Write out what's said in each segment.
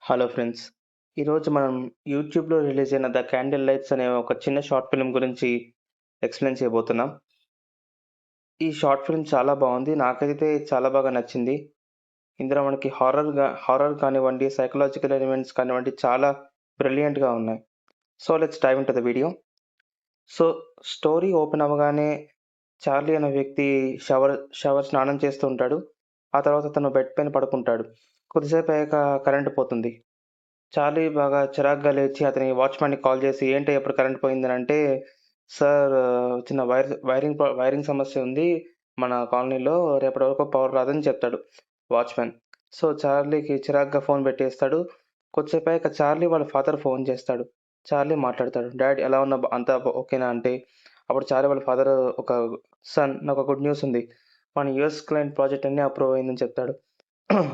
Hello friends. ఈరోజు మనం యూట్యూబ్‌లో రిలీజ్ అయిన 'ద క్యాండిల్ లైట్స్' అనే ఒక చిన్న షార్ట్ ఫిల్మ్ గురించి ఎక్స్‌ప్లెయిన్ చేయబోతున్నాం. ఈ షార్ట్ ఫిల్మ్ చాలా బావుంది. నాకైతే చాలా బాగా నచ్చింది. ఇందులో మనకి హారర్ కానివ్వండి, సైకలాజికల్ ఎలిమెంట్స్ కానివ్వండి చాలా బ్రిలియంట్‌గా ఉన్నాయి. So, let's dive into the video. So, story open అవ్వగానే చార్లీ అనే వ్యక్తి షవర్ స్నానం చేస్తూ ఉంటాడు. ఆ తర్వాత తను బెడ్ పైన పడుకుంటాడు. కొద్దిసేపు అయ్యాక కరెంట్ పోతుంది. చార్లీ బాగా చిరాకుగా లేచి అతని వాచ్‌మ్యాన్‌కి కాల్ చేసి, "ఏంటి ఎప్పుడు కరెంట్ పోయిందనంటే, సార్ చిన్న వైరింగ్ సమస్య ఉంది మన కాలనీలో. రేపటి వరకు పవర్ రాదని" చెప్తాడు వాచ్‌మ్యాన్. సో, చార్లీకి చిరాకుగా ఫోన్ పెట్టేస్తాడు. కొద్దిసేపయ్యాక చార్లీ వాళ్ళ ఫాదర్ ఫోన్ చేస్తాడు. చార్లీ మాట్లాడతాడు. "డాడ్ ఎలా ఉన్నావు? అంతా ఓకేనా?" అంటే, అప్పుడు చార్లీ వాళ్ళ ఫాదర్ ఒక "సన్ నాకొక గుడ్ న్యూస్ ఉంది. మన యూఎస్ క్లయింట్ ప్రాజెక్ట్ అన్నీ అప్రూవ్ అయిందని" చెప్తాడు.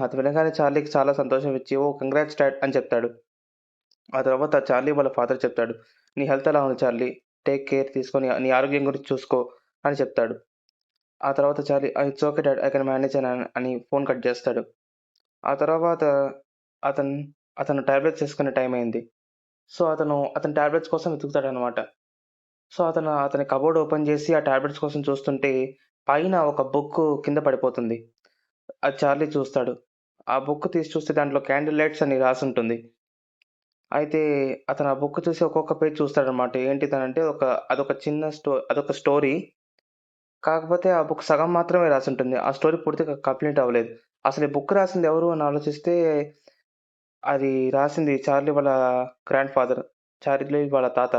అది వినగానే చార్లీకి చాలా సంతోషం ఇచ్చి, "ఓహ్! కంగ్రాట్స్ డాడ్" అని చెప్తాడు. ఆ తర్వాత చార్లీ వాళ్ళ ఫాదర్ చెప్తాడు. "నీ హెల్త్ ఎలా ఉంది చార్లీ? టేక్ కేర్ తీసుకొని నీ ఆరోగ్యం గురించి చూసుకో" అని చెప్తాడు. ఆ తర్వాత Charlie it's okay dad I can manage అని ఫోన్ కట్ చేస్తాడు. ఆ తర్వాత అతను అతను టాబ్లెట్స్ ఏసుకునే టైం అయింది. సో, అతను టాబ్లెట్స్ కోసం వెతుకుతాడనమాట. సో, అతని కబోర్డ్ ఓపెన్ చేసి ఆ టాబ్లెట్స్ కోసం చూస్తుంటే పైన ఒక బుక్కు కింద పడిపోతుంది. అది చార్లీ చూస్తాడు. ఆ బుక్ తీసి చూస్తే దాంట్లో క్యాండిల్ లైట్స్ అని రాసుంటుంది. అయితే అతను ఆ బుక్ చూసి ఒక్కొక్క పేజ్ చూస్తాడనమాట. ఏంటిదనంటే అదొక స్టోరీ. కాకపోతే ఆ బుక్ సగం మాత్రమే రాసుంటుంది. ఆ స్టోరీ పూర్తిగా కంప్లీట్ అవ్వలేదు. అసలు ఈ బుక్ రాసింది ఎవరు అని ఆలోచిస్తే అది రాసింది చార్లీ వాళ్ళ గ్రాండ్ ఫాదర్. చార్లీ వాళ్ళ తాత.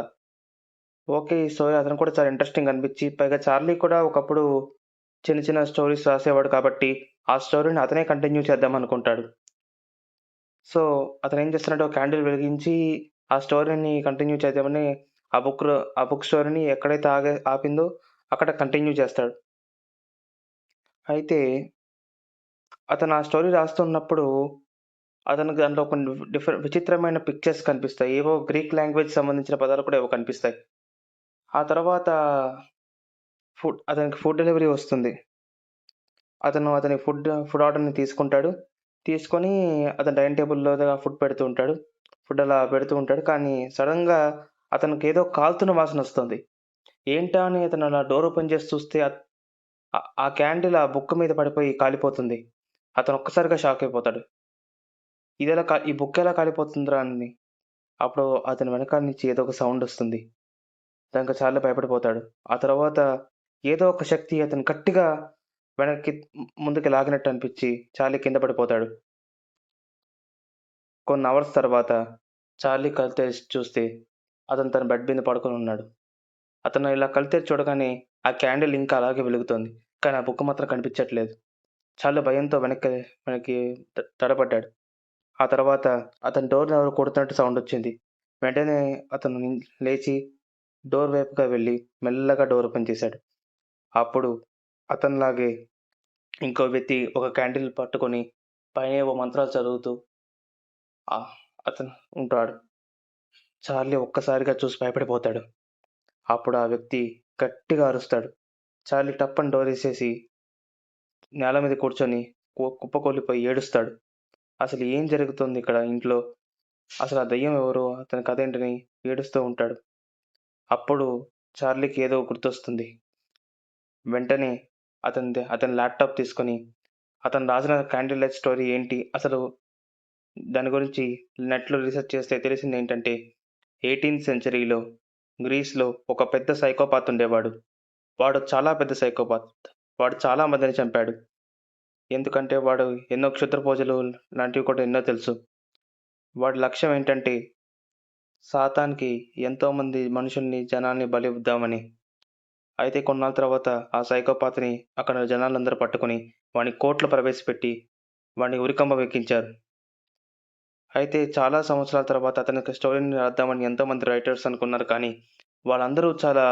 ఓకే. ఈ స్టోరీ అతనికి కూడా చాలా ఇంట్రెస్టింగ్ అనిపిచ్చి, పైగా చార్లీ కూడా ఒకప్పుడు చిన్న చిన్న స్టోరీస్ రాసేవాడు కాబట్టి, ఆ స్టోరీని అతనే కంటిన్యూ చేద్దామనుకుంటాడు. సో, అతనేం చేస్తాడంటే ఒక క్యాండిల్ వెలిగించి, ఆ స్టోరీని కంటిన్యూ చేద్దామని ఆ బుక్ స్టోరీని ఎక్కడైతే ఆపిందో అక్కడ కంటిన్యూ చేస్తాడు. అయితే అతను ఆ స్టోరీ రాస్తున్నప్పుడు అతనికి దాంట్లో కొన్ని విచిత్రమైన పిక్చర్స్ కనిపిస్తాయి. ఏవో గ్రీక్ లాంగ్వేజ్ సంబంధించిన పదాలు కూడా ఏవో కనిపిస్తాయి. ఆ తర్వాత అతనికి ఫుడ్ డెలివరీ వస్తుంది. అతని ఫుడ్ ఆర్డర్‌ని తీసుకుంటాడు. తీసుకొని అతని డైనింగ్ టేబుల్‌లో ఫుడ్ పెడుతూ ఉంటాడు. ఫుడ్ అలా పెడుతూ ఉంటాడు. కానీ సడెన్‌గా అతనికేదో కాలుతున్న వాసనొస్తుంది. ఏంటా అని అతను అలా డోర్ ఓపెన్ చేసి చూస్తే ఆ క్యాండిల్ ఆ బుక్ మీద పడిపోయి కాలిపోతుంది. అతను ఒక్కసారిగా షాక్ అయిపోతాడు. ఈ బుక్ ఎలా కాలిపోతుందిరా అని. అప్పుడు అతని వెనకాల నుంచి ఏదో ఒక సౌండ్ వస్తుంది. దానికి చాలా భయపడిపోతాడు. ఆ తర్వాత ఏదో ఒక శక్తి అతన్ని గట్టిగా వెనక్కి ముందుకు లాగినట్టు అనిపిచ్చి చార్లీ కింద పడిపోతాడు. కొన్ని అవర్స్ తర్వాత చార్లీ కళ్ళు తెరిచి చూస్తే అతను తన బెడ్ మీద పడుకొనున్నాడు. అతను ఇలా కళ్ళు తెరిచి చూడగానే ఆ క్యాండిల్ ఇంకా అలాగే వెలుగుతోంది. కానీ ఆ బుక్ మాత్రం కనిపించట్లేదు. చార్లీ భయంతో వెనక్కి తడబడ్డాడు. ఆ తర్వాత అతని డోర్‌ని ఎవరో కొడుతున్నట్టు సౌండొచ్చింది. వెంటనే అతను లేచి డోర్ వైపుగా వెళ్లి మెల్లగా డోర్ ఓపెన్ చేశాడు. అప్పుడు అతనిలాగే ఇంకో వ్యక్తి ఒక క్యాండిల్ పట్టుకొని పైనేవో మంత్రాలు చదువుతూ అతను ఉంటాడు. చార్లీ ఒక్కసారిగా చూసి భయపడిపోతాడు. అప్పుడు ఆ వ్యక్తి గట్టిగా అరుస్తాడు. చార్లీ టప్పని డోరేసేసి నేల మీద కూర్చొని కుప్పకూలిపోయి ఏడుస్తాడు. అసలు ఏం జరుగుతుంది ఇక్కడ ఇంట్లో? అసలు ఆ దెయ్యం ఎవరు? అతని కథేంటని ఏడుస్తూ ఉంటాడు. అప్పుడు చార్లీకి ఏదో గుర్తొస్తుంది. వెంటనే అతని ల్యాప్‌టాప్ తీసుకొని అతను రాసిన క్యాండిల్ లైట్ స్టోరీ ఏంటి? అసలు దాని గురించి నెట్‌లో రీసెర్చ్ చేస్తే తెలిసిందేంటంటే 18థ్ సెంచరీలో గ్రీస్‌లో ఒక పెద్ద సైకోపాత్ ఉండేవాడు. వాడు చాలా పెద్ద సైకోపాత్. వాడు చాలా మందిని చంపాడు. ఎందుకంటే వాడు ఎన్నో క్షుద్ర పూజలు లాంటివి కూడా ఎన్నో తెలుసు. వాడి లక్ష్యం ఏంటంటే సాతాన్‌కి ఎంతోమంది మనుషుల్ని, జనాల్ని బలిద్దామని. అయితే కొన్నాళ్ళ తర్వాత ఆ సైకోపాత్‌ని అక్కడ జనాలందరూ పట్టుకొని వాడిని కోర్ట్‌లో ప్రవేశపెట్టి వాడిని ఉరికంబం ఎక్కించారు. అయితే చాలా సంవత్సరాల తర్వాత అతనికి స్టోరీని రాద్దామని ఎంతోమంది రైటర్స్ అనుకున్నారు కానీ, వాళ్ళందరూ చాలా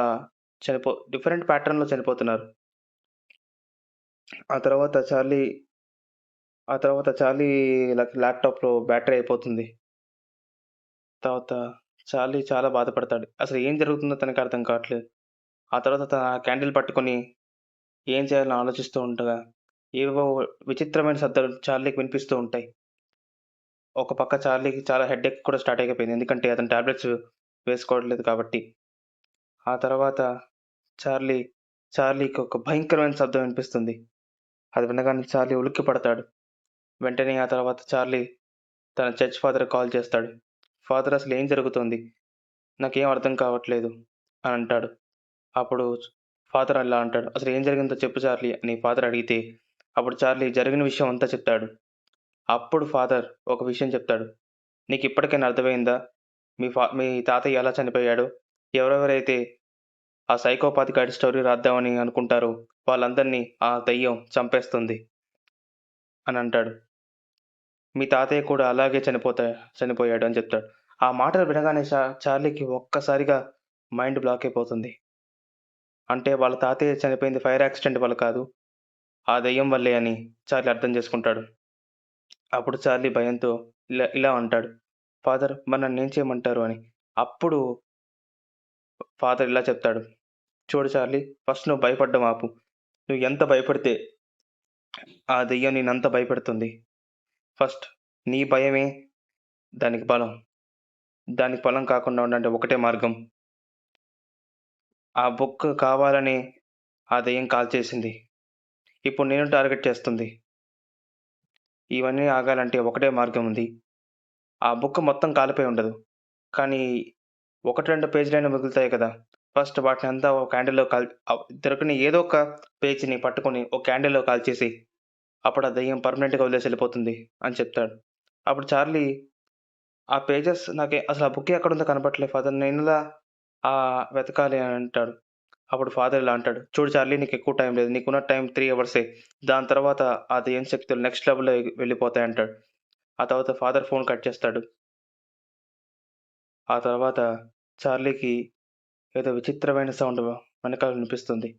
డిఫరెంట్ ప్యాటర్న్‌లో చనిపోతున్నారు. ఆ తర్వాత చార్లీ ఆ తర్వాత చార్లీ ల్యాప్‌టాప్‌లో బ్యాటరీ అయిపోతుంది. తర్వాత చార్లీ చాలా బాధపడతాడు. అసలు ఏం జరుగుతుందో తనకి అర్థం కావట్లేదు. ఆ తర్వాత తను ఆ క్యాండిల్ పట్టుకొని ఏం చేయాలని ఆలోచిస్తూ ఉండగా, ఏవేవో విచిత్రమైన శబ్దాలు చార్లీకి వినిపిస్తూ ఉంటాయి. ఒక పక్క చార్లీకి చాలా హెడేక్ కూడా స్టార్ట్ అయిపోయింది. ఎందుకంటే అతను టాబ్లెట్స్ వేసుకోవట్లేదు కాబట్టి. ఆ తర్వాత చార్లీ చార్లీకి ఒక భయంకరమైన శబ్దం వినిపిస్తుంది. అది వినగానే చార్లీ ఉలిక్కిపడతాడు. వెంటనే ఆ తర్వాత చార్లీ తన చర్చ్ ఫాదర్‌కి కాల్ చేస్తాడు. "ఫాదర్ అసలు ఏం జరుగుతోంది? నాకేం అర్థం కావట్లేదు" అని అంటాడు. అప్పుడు ఫాదర్ అలా అంటాడు. "అసలు ఏం జరిగిందో చెప్పు చార్లీ" అని ఫాదర్ అడిగితే, అప్పుడు చార్లీ జరిగిన విషయం అంతా చెప్తాడు. అప్పుడు ఫాదర్ ఒక విషయం చెప్తాడు. "నీకు ఇప్పటికైనా అర్థమైందా? మీ తాతయ్య ఎలా చనిపోయాడో? ఎవరెవరైతే ఆ సైకోపాత్ గాడి స్టోరీ రాద్దామని అనుకుంటారో వాళ్ళందరినీ ఆ దెయ్యం చంపేస్తుంది" అని అంటాడు. "మీ తాతయ్య కూడా అలాగే చనిపోయాడు" అని చెప్తాడు. ఆ మాటలు వినగానే చార్లీకి ఒక్కసారిగా మైండ్ బ్లాక్ అయిపోతుంది. అంటే వాళ్ళ తాతయ్య చనిపోయింది ఫైర్ యాక్సిడెంట్ వల్ల కాదు, ఆ దెయ్యం వల్లే అని చార్లీ అర్థం చేసుకుంటాడు. అప్పుడు చార్లీ భయంతో ఇలా ఇలా అంటాడు. "ఫాదర్ మరి నన్నేం చేయమంటారు" అని. అప్పుడు ఫాదర్ ఇలా చెప్తాడు. "చూడు చార్లీ, ఫస్ట్ నువ్వు భయపడ్డం ఆపు. నువ్వు ఎంత భయపడితే ఆ దెయ్యం నిన్నంత భయపెడుతుంది. ఫస్ట్ నీ భయమే దానికి బలం. దానికి బలం కాకుండా ఉండాలంటే ఒకటే మార్గం. ఆ బుక్ కావాలనే ఆ దెయ్యం కాల్చేసింది. ఇప్పుడు నిన్ను టార్గెట్ చేస్తుంది. ఇవన్నీ ఆగాలంటే ఒకటే మార్గం ఉంది. ఆ బుక్ మొత్తం కాలిపోయి ఉండదు. కానీ 1, 2 పేజీలైనా మిగులుతాయి కదా! ఫస్ట్ వాటినంతా ఒక క్యాండిల్‌లో దొరికిన ఏదో ఒక పేజీని పట్టుకొని ఒక క్యాండిల్‌లో కాల్చేసేయి. అప్పుడు ఆ దెయ్యం పర్మనెంట్‌గా వదిలేసి ఎళ్ళిపోతుంది" అని చెప్తాడు. అప్పుడు చార్లీ ఆ పేజెస్ అసలు ఆ బుక్ ఎక్కడుందో కనపడట్లేదు ఫాదర్. నేనెలా వెతకాలి అని అంటాడు. అప్పుడు ఫాదర్ ఇలా అంటాడు. "చూడు చార్లీ, నీకెక్కువ టైం లేదు. నీకున్న టైం 3 అవర్సే. దాని తర్వాత ఆ దెయ్యం శక్తులు నెక్స్ట్ లెవెల్‌లో వెళ్ళిపోతాయి" అంటాడు. ఆ తర్వాత ఫాదర్ ఫోన్ కట్ చేస్తాడు. ఆ తర్వాత చార్లీకి ఏదో విచిత్రమైన సౌండ్ వెనకాల వినిపిస్తుంది.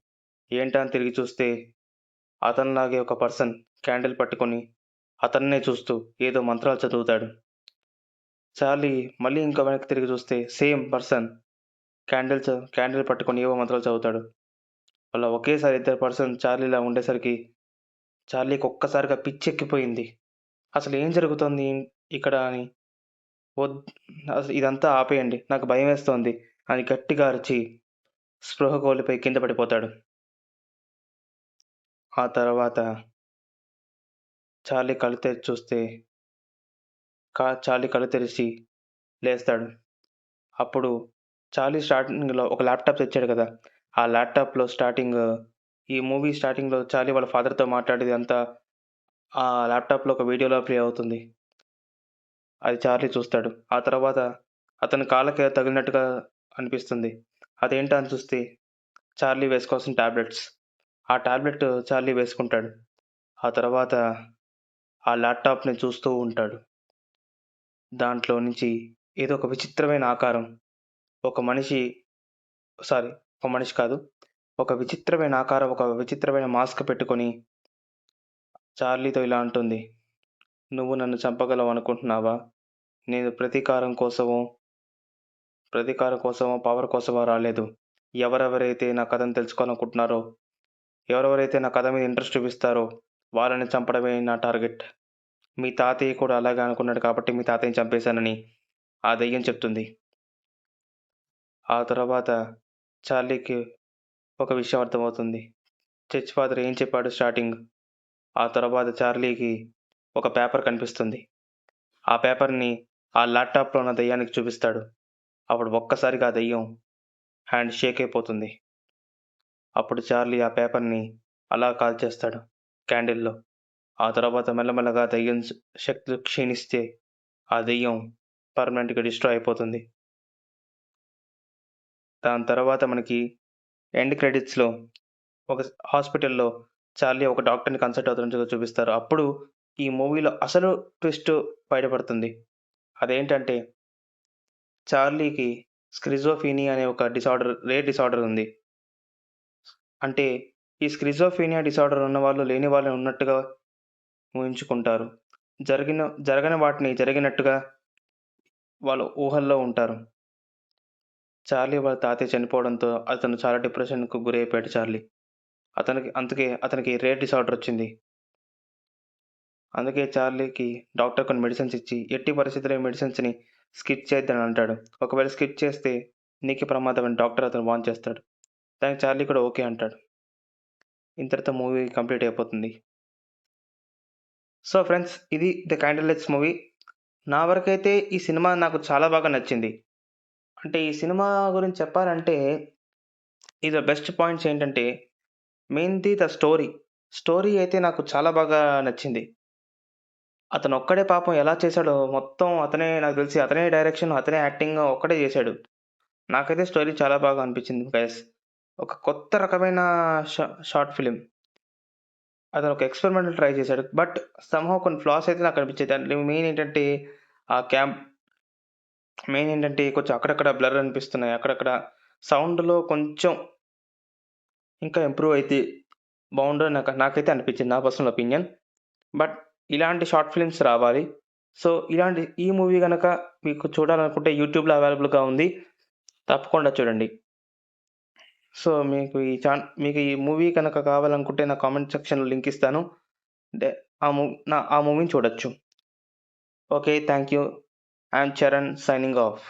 ఏంటా అని తిరిగి చూస్తే అతనిలాగే ఒక పర్సన్ క్యాండిల్ పట్టుకొని అతన్నే చూస్తూ ఏదో మంత్రాలు చదువుతాడు. చార్లీ మళ్ళీ ఇంకా వెనక్కి తిరిగి చూస్తే సేమ్ పర్సన్ క్యాండిల్ పట్టుకొని ఏవో మంత్రాలు చదువుతాడు. అలా ఒకేసారి ఇద్దరు పర్సన్ చార్లీలా ఉండేసరికి చార్లీకి ఒక్కసారిగా పిచ్చెక్కిపోయింది. అసలు ఏం జరుగుతోంది ఇక్కడ అని. వద్ అసలు ఇదంతా ఆపేయండి. నాకు భయమేస్తోంది అని గట్టిగా అరిచి స్పృహ కోల్పోయి కింద పడిపోతాడు. ఆ తర్వాత చార్లీ కళ్ళు తెరిచి చూస్తే చార్లీ కళ్ళు తెరిచి లేస్తాడు. అప్పుడు చార్లీ స్టార్టింగ్‌లో ఒక ల్యాప్‌టాప్ తెచ్చాడు కదా! ఆ ల్యాప్‌టాప్‌లో ఈ మూవీ స్టార్టింగ్‌లో చార్లీ వాళ్ళ ఫాదర్‌తో మాట్లాడేదంతా ఆ ల్యాప్‌టాప్‌లో ఒక వీడియోలా ప్లే అవుతుంది. అది చార్లీ చూస్తాడు. ఆ తర్వాత అతని కాళ్ళకి తగిలినట్టుగా అనిపిస్తుంది. అదేంటా అని చూస్తే చార్లీ వేసుకోవాల్సిన టాబ్లెట్స్. ఆ టాబ్లెట్ చార్లీ వేసుకుంటాడు. ఆ తర్వాత ఆ ల్యాప్‌టాప్‌ని చూస్తూ ఉంటాడు. దాంట్లో నుంచి ఏదో ఒక విచిత్రమైన ఆకారం ఒక మనిషి సారీ ఒక మనిషి కాదు. ఒక విచిత్రమైన ఆకారం, ఒక విచిత్రమైన మాస్క్ పెట్టుకొని చార్లీతో ఇలా అంటుంది. "నువ్వు నన్ను చంపగలవనుకుంటున్నావా? నేను ప్రతీకారం కోసమో, పవర్ కోసమో రాలేదు. ఎవరెవరైతే నా కథను తెలుసుకోవాలనుకుంటున్నారో, ఎవరెవరైతే నా కథ మీద ఇంట్రెస్ట్ చూపిస్తారో వాళ్ళని చంపడమే నా టార్గెట్. మీ తాతయ్య కూడా అలాగే అనుకున్నాడు కాబట్టి మీ తాతయ్యని చంపేశానని" ఆ దెయ్యం చెప్తుంది. ఆ తర్వాత చార్లీకి ఒక విషయం అర్థమవుతుంది. చర్చ్ ఫాదర్ ఏం చెప్పాడు స్టార్టింగ్. ఆ తర్వాత చార్లీకి ఒక పేపర్ కనిపిస్తుంది. ఆ పేపర్‌ని ఆ ల్యాప్‌టాప్‌లో ఉన్న దెయ్యానికి చూపిస్తాడు. అప్పుడు ఒక్కసారిగా ఆ దెయ్యం హ్యాండ్ షేక్ అయిపోతుంది. అప్పుడు చార్లీ ఆ పేపర్‌ని అలా కాల్చేస్తాడు క్యాండిల్‌లో. ఆ తర్వాత మెల్లమెల్లగా దెయ్యం శక్తులు క్షీణిస్తే ఆ దెయ్యం పర్మనెంట్‌గా డిస్ట్రాయ్ అయిపోతుంది. దాని తర్వాత మనకి ఎండ్ క్రెడిట్స్‌లో ఒక హాస్పిటల్‌లో చార్లీ ఒక డాక్టర్‌ని కన్సల్ట్ అవుతున్నట్టుగా చూపిస్తారు. అప్పుడు ఈ మూవీలో అసలు ట్విస్ట్ బయటపడుతుంది. అదేంటంటే చార్లీకి స్కిజోఫ్రీనియా అనే ఒక రేర్ డిసార్డర్ ఉంది. అంటే ఈ స్కిజోఫ్రీనియా డిసార్డర్ ఉన్నవాళ్ళు లేని వాళ్ళని ఉన్నట్టుగా ఊహించుకుంటారు. జరగని వాటిని జరిగినట్టుగా వాళ్ళు ఊహల్లో ఉంటారు. చార్లీ వాళ్ళ తాతయ్య చనిపోవడంతో అతను చాలా డిప్రెషన్‌కు గురైపోయాడు చార్లీ. అందుకే అతనికి రేర్ డిసార్డర్ వచ్చింది. అందుకే చార్లీకి డాక్టర్ కొన్ని మెడిసిన్స్ ఇచ్చి, ఎట్టి పరిస్థితుల్లో ఈ మెడిసిన్స్‌ని స్కిప్ చేయొద్దని అంటాడు. ఒకవేళ స్కిప్ చేస్తే నీకే ప్రమాదం అని డాక్టర్ అతను వార్న్ చేస్తాడు. దానికి చార్లీ కూడా ఓకే అంటాడు. ఇంతటితో మూవీ కంప్లీట్ అయిపోతుంది. సో ఫ్రెండ్స్, ఇది 'ద క్యాండిల్ లైట్స్' మూవీ. నా వరకైతే ఈ సినిమా నాకు చాలా బాగా నచ్చింది. అంటే ఈ సినిమా గురించి చెప్పాలంటే, ఇది బెస్ట్ పాయింట్స్ ఏంటంటే, మెయిన్‌ది ద స్టోరీ. స్టోరీ అయితే నాకు చాలా బాగా నచ్చింది. అతనొక్కడే పాపం ఎలా చేశాడో మొత్తం అతనే, నాకు తెలిసి అతనే డైరెక్షన్, అతనే యాక్టింగ్ ఒక్కడే చేశాడు. నాకైతే స్టోరీ చాలా బాగా అనిపించింది గైస్. ఒక కొత్త రకమైన షార్ట్ ఫిల్మ్. అతను ఒక ఎక్స్పెరిమెంటల్ ట్రై చేశాడు. బట్ సమ్‌హౌ కొన్ని ఫ్లాస్ అయితే నాకు అనిపించాయి. దాంట్లో ఆ క్యాంప్ మెయిన్ ఏంటంటే కొంచెం అక్కడక్కడ బ్లర్ అనిపిస్తున్నాయి. అక్కడక్కడ సౌండ్‌లో కొంచెం ఇంకా ఇంప్రూవ్ అయితే బావుండు నాకైతే అనిపించింది. నా పర్సనల్ ఒపీనియన్. బట్ ఇలాంటి షార్ట్ ఫిల్మ్స్ రావాలి. సో, ఈ మూవీ గనక మీకు చూడాలనుకుంటే యూట్యూబ్‌లో అవైలబుల్‌గా ఉంది. తప్పకుండా చూడండి. సో, మీకు ఈ మూవీ గనక కావాలనుకుంటే నా కామెంట్ సెక్షన్‌లో లింక్ ఇస్తాను. అంటే ఆ మూవీని చూడొచ్చు. Okay. Thank you. I am Charan signing off.